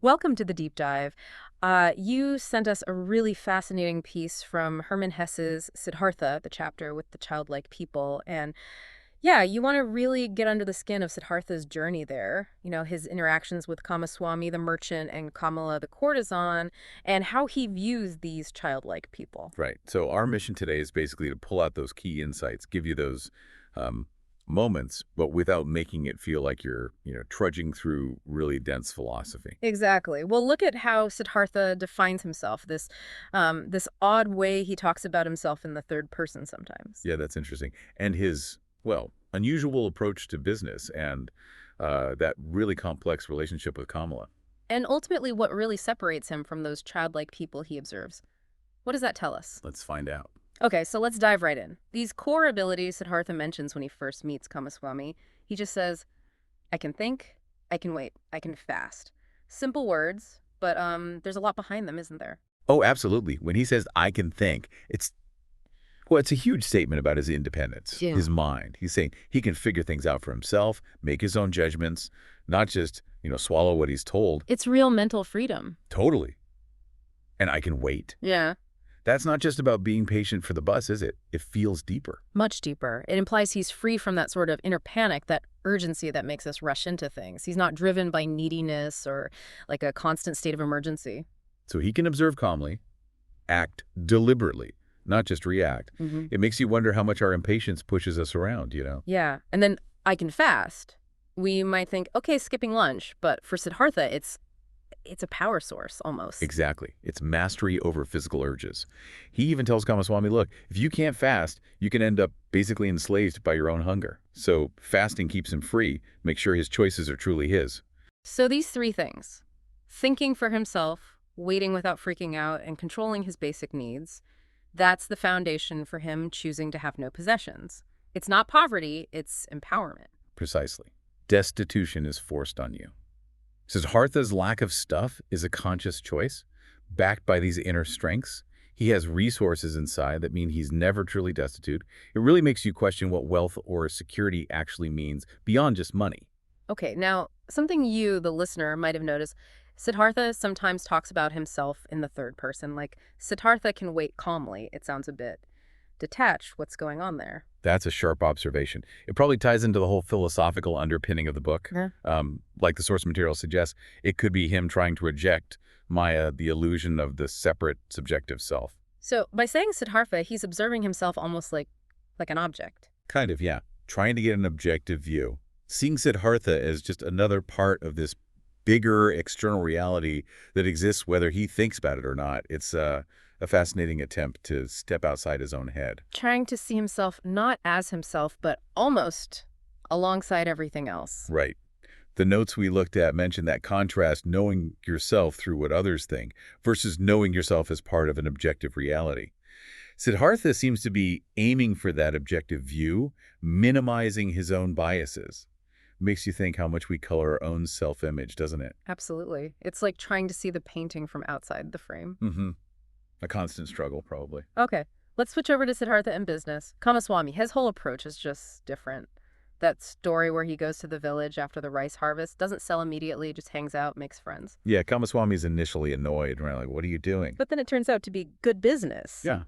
Welcome to the deep dive. You sent us a really fascinating piece from Hermann Hesse's Siddhartha, the chapter with the childlike people. And yeah, you want to really get under the skin of Siddhartha's journey there, his interactions with Kamaswami, the merchant, and Kamala, the courtesan, and how he views these childlike people. Right. So our mission today is basically to pull out those key insights, give you those um, moments, but without making it feel like you're, trudging through really dense philosophy. Exactly. Well, look at how Siddhartha defines himself, this odd way he talks about himself in the third person sometimes. Yeah, that's interesting. And his, well, unusual approach to business and that really complex relationship with Kamala. And ultimately, what really separates him from those childlike people he observes. What does that tell us? Let's find out. Okay, so let's dive right in. These core abilities Siddhartha mentions when he first meets Kamaswami, he just says, I can think, I can wait, I can fast. Simple words, but there's a lot behind them, isn't there? Oh, absolutely. When he says, I can think, it's a huge statement about his independence, Yeah. his mind. He's saying he can figure things out for himself, make his own judgments, not just, swallow what he's told. It's real mental freedom. Totally. And I can wait. Yeah. That's not just about being patient for the bus, is it? It feels deeper. Much deeper. It implies he's free from that sort of inner panic, that urgency that makes us rush into things. He's not driven by neediness or like a constant state of emergency. So he can observe calmly, act deliberately, not just react. It makes you wonder how much our impatience pushes us around. Yeah. And then I can fast. We might think, okay, skipping lunch, but for Siddhartha, it's a power source almost. Exactly. It's mastery over physical urges. He even tells Kamaswami, look, if you can't fast, you can end up basically enslaved by your own hunger. So fasting keeps him free, make sure his choices are truly his. So these three things, thinking for himself, waiting without freaking out, and controlling his basic needs, that's the foundation for him choosing to have no possessions. It's not poverty, it's empowerment. Precisely. Destitution is forced on you. Siddhartha's lack of stuff is a conscious choice, backed by these inner strengths. He has resources inside that mean he's never truly destitute. It really makes you question what wealth or security actually means beyond just money. Okay, now, something you, the listener, might have noticed, Siddhartha sometimes talks about himself in the third person, like Siddhartha can wait calmly. It sounds a bit detached. What's going on there? That's a sharp observation. It probably ties into the whole philosophical underpinning of the book. Yeah. Like the source material suggests, it could be him trying to eject Maya, the illusion of the separate subjective self. So by saying Siddhartha, he's observing himself almost like an object. Kind of, yeah. Trying to get an objective view. Seeing Siddhartha as just another part of this bigger external reality that exists whether he thinks about it or not. It's a fascinating attempt to step outside his own head. Trying to see himself not as himself, but almost alongside everything else. Right. The notes we looked at mentioned that contrast, knowing yourself through what others think versus knowing yourself as part of an objective reality. Siddhartha seems to be aiming for that objective view, minimizing his own biases. Makes you think how much we color our own self-image, doesn't it? Absolutely. It's like trying to see the painting from outside the frame. Mm-hmm. A constant struggle, probably. Okay, let's switch over to Siddhartha and business. Kamaswami, his whole approach is just different. That story where he goes to the village after the rice harvest, doesn't sell immediately, just hangs out, makes friends. Yeah, Kamaswami's initially annoyed, right? Like, what are you doing? But then it turns out to be good business. Yeah.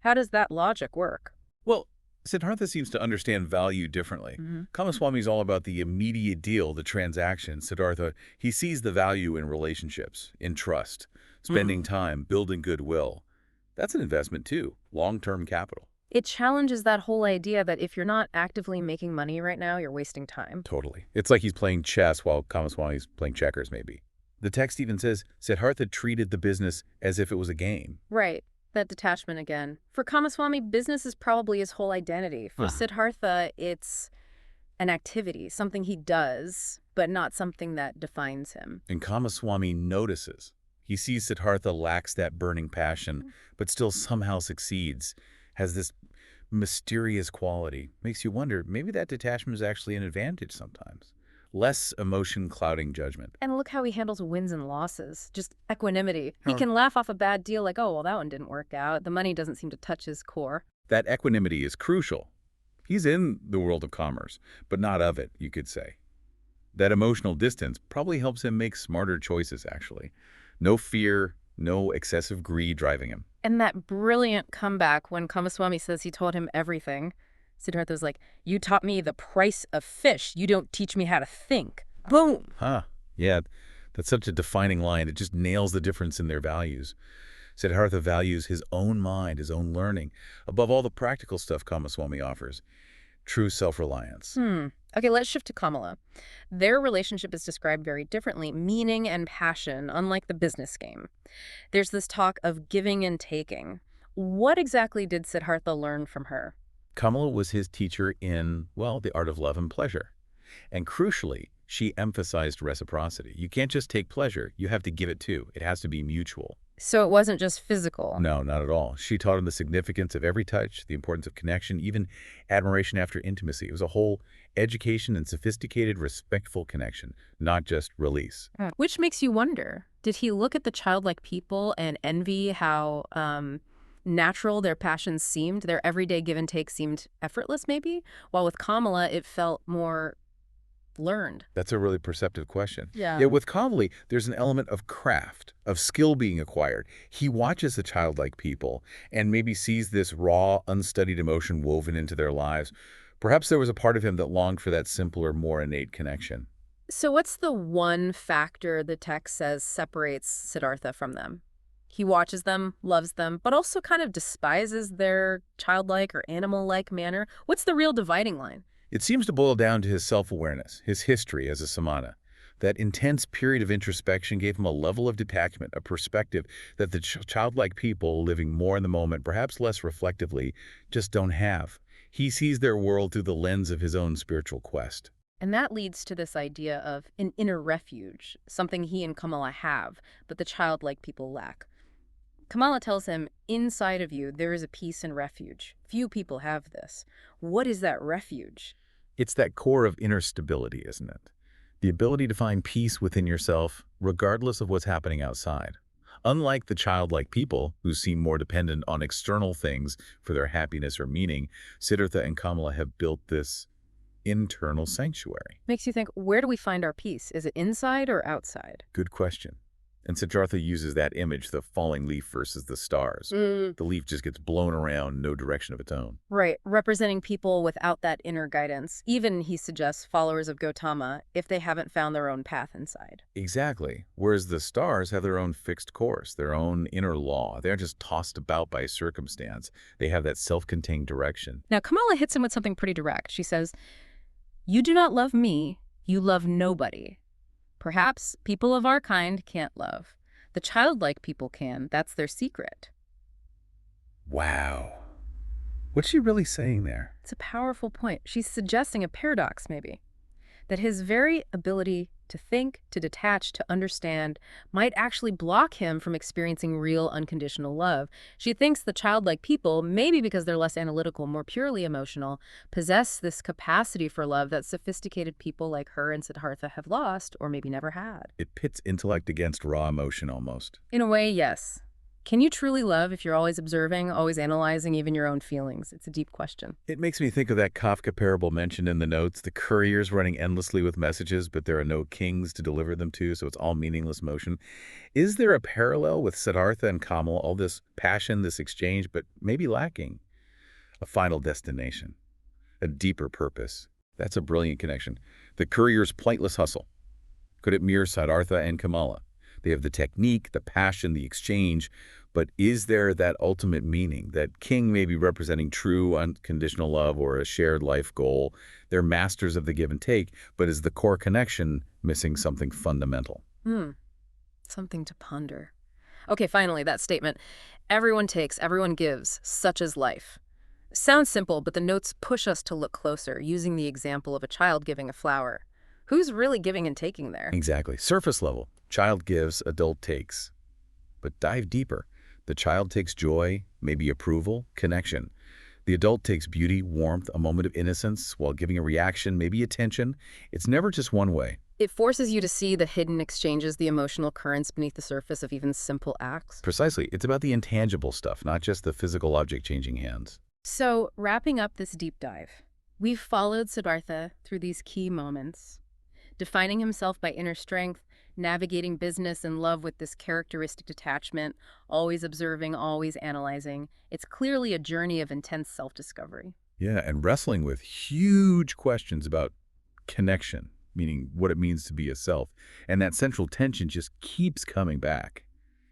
How does that logic work? Well, Siddhartha seems to understand value differently. Kamaswami's all about the immediate deal, the transaction. Siddhartha, he sees the value in relationships, in trust, spending time, building goodwill. That's an investment too, long-term capital. It challenges that whole idea that if you're not actively making money right now, you're wasting time. Totally. It's like he's playing chess while Kamaswami's playing checkers, maybe. The text even says Siddhartha treated the business as if it was a game. Right. That detachment again. For Kamaswami, business is probably his whole identity. For Siddhartha, it's an activity, something he does, but not something that defines him. And Kamaswami notices. He sees Siddhartha lacks that burning passion, but still somehow succeeds, has this mysterious quality. Makes you wonder, maybe that detachment is actually an advantage sometimes. Less emotion clouding judgment. And look how he handles wins and losses. Just equanimity. He can laugh off a bad deal like, oh, well, that one didn't work out. The money doesn't seem to touch his core. That equanimity is crucial. He's in the world of commerce, but not of it, you could say. That emotional distance probably helps him make smarter choices, actually. No fear, no excessive greed driving him. And that brilliant comeback when Kamaswami says he told him everything. Siddhartha's like, you taught me the price of fish. You don't teach me how to think. Boom. Huh. Yeah, that's such a defining line. It just nails the difference in their values. Siddhartha values his own mind, his own learning, above all the practical stuff Kamaswami offers. True self-reliance. Okay, let's shift to Kamala. Their relationship is described very differently, meaning and passion, unlike the business game. There's this talk of giving and taking. What exactly did Siddhartha learn from her? Kamala was his teacher in, well, the art of love and pleasure. And crucially, she emphasized reciprocity. You can't just take pleasure, you have to give it too. It has to be mutual. So it wasn't just physical. No, not at all. She taught him the significance of every touch, the importance of connection, even admiration after intimacy. It was a whole education and sophisticated, respectful connection, not just release. Which makes you wonder, did he look at the childlike people and envy how natural their passions seemed? Their everyday give and take seemed effortless, maybe? While with Kamala, it felt more learned. That's a really perceptive question. Yeah. Yeah, with Conley, there's an element of craft, of skill being acquired. He watches the childlike people and maybe sees this raw, unstudied emotion woven into their lives. Perhaps there was a part of him that longed for that simpler, more innate connection. So what's the one factor the text says separates Siddhartha from them? He watches them, loves them, but also kind of despises their childlike or animal-like manner. What's the real dividing line? It seems to boil down to his self-awareness, his history as a samana. That intense period of introspection gave him a level of detachment, a perspective that the childlike people living more in the moment, perhaps less reflectively, just don't have. He sees their world through the lens of his own spiritual quest. And that leads to this idea of an inner refuge, something he and Kamala have, but the childlike people lack. Kamala tells him, inside of you, there is a peace and refuge. Few people have this. What is that refuge? It's that core of inner stability, isn't it? The ability to find peace within yourself, regardless of what's happening outside. Unlike the childlike people, who seem more dependent on external things for their happiness or meaning, Siddhartha and Kamala have built this internal sanctuary. Makes you think, where do we find our peace? Is it inside or outside? Good question. And Siddhartha uses that image, the falling leaf versus the stars. The leaf just gets blown around, no direction of its own. Right, representing people without that inner guidance. Even, he suggests, followers of Gautama, if they haven't found their own path inside. Exactly. Whereas the stars have their own fixed course, their own inner law. They're just tossed about by circumstance. They have that self-contained direction. Now, Kamala hits him with something pretty direct. She says, you do not love me, you love nobody. Perhaps people of our kind can't love. The childlike people can. That's their secret. Wow. What's she really saying there? It's a powerful point. She's suggesting a paradox, maybe. That his very ability to think, to detach, to understand, might actually block him from experiencing real unconditional love. She thinks the childlike people, maybe because they're less analytical, more purely emotional, possess this capacity for love that sophisticated people like her and Siddhartha have lost, or maybe never had. It pits intellect against raw emotion almost. In a way, yes. Can you truly love if you're always observing, always analyzing even your own feelings? It's a deep question. It makes me think of that Kafka parable mentioned in the notes, the couriers running endlessly with messages, but there are no kings to deliver them to, so it's all meaningless motion. Is there a parallel with Siddhartha and Kamal, all this passion, this exchange, but maybe lacking a final destination, a deeper purpose? That's a brilliant connection. The courier's pointless hustle. Could it mirror Siddhartha and Kamala? They have the technique, the passion, the exchange, but is there that ultimate meaning? That king may be representing true unconditional love or a shared life goal. They're masters of the give and take, but is the core connection missing something fundamental? Something to ponder. Okay, finally, that statement. Everyone takes, everyone gives, such is life. Sounds simple, but the notes push us to look closer, using the example of a child giving a flower. Who's really giving and taking there? Exactly. Surface level. Child gives, adult takes. But dive deeper. The child takes joy, maybe approval, connection. The adult takes beauty, warmth, a moment of innocence, while giving a reaction, maybe attention. It's never just one way. It forces you to see the hidden exchanges, the emotional currents beneath the surface of even simple acts. Precisely. It's about the intangible stuff, not just the physical object changing hands. So, wrapping up this deep dive, we've followed Siddhartha through these key moments. defining himself by inner strength, navigating business and love with this characteristic detachment, always observing, always analyzing. It's clearly a journey of intense self-discovery. Yeah, and wrestling with huge questions about connection, meaning what it means to be a self. And that central tension just keeps coming back.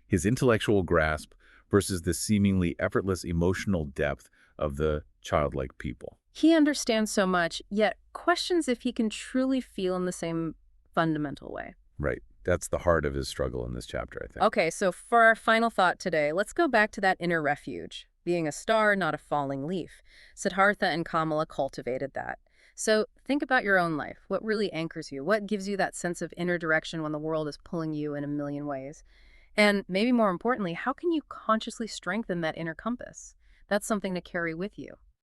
His intellectual grasp versus the seemingly effortless emotional depth of the childlike people. He understands so much, yet questions if he can truly feel in the same fundamental way. Right. That's the heart of his struggle in this chapter, I think. Okay, so for our final thought today, let's go back to that inner refuge, being a star, not a falling leaf. Siddhartha and Kamala cultivated that. So think about your own life. What really anchors you? What gives you that sense of inner direction when the world is pulling you in a million ways? And maybe more importantly, how can you consciously strengthen that inner compass? That's something to carry with you.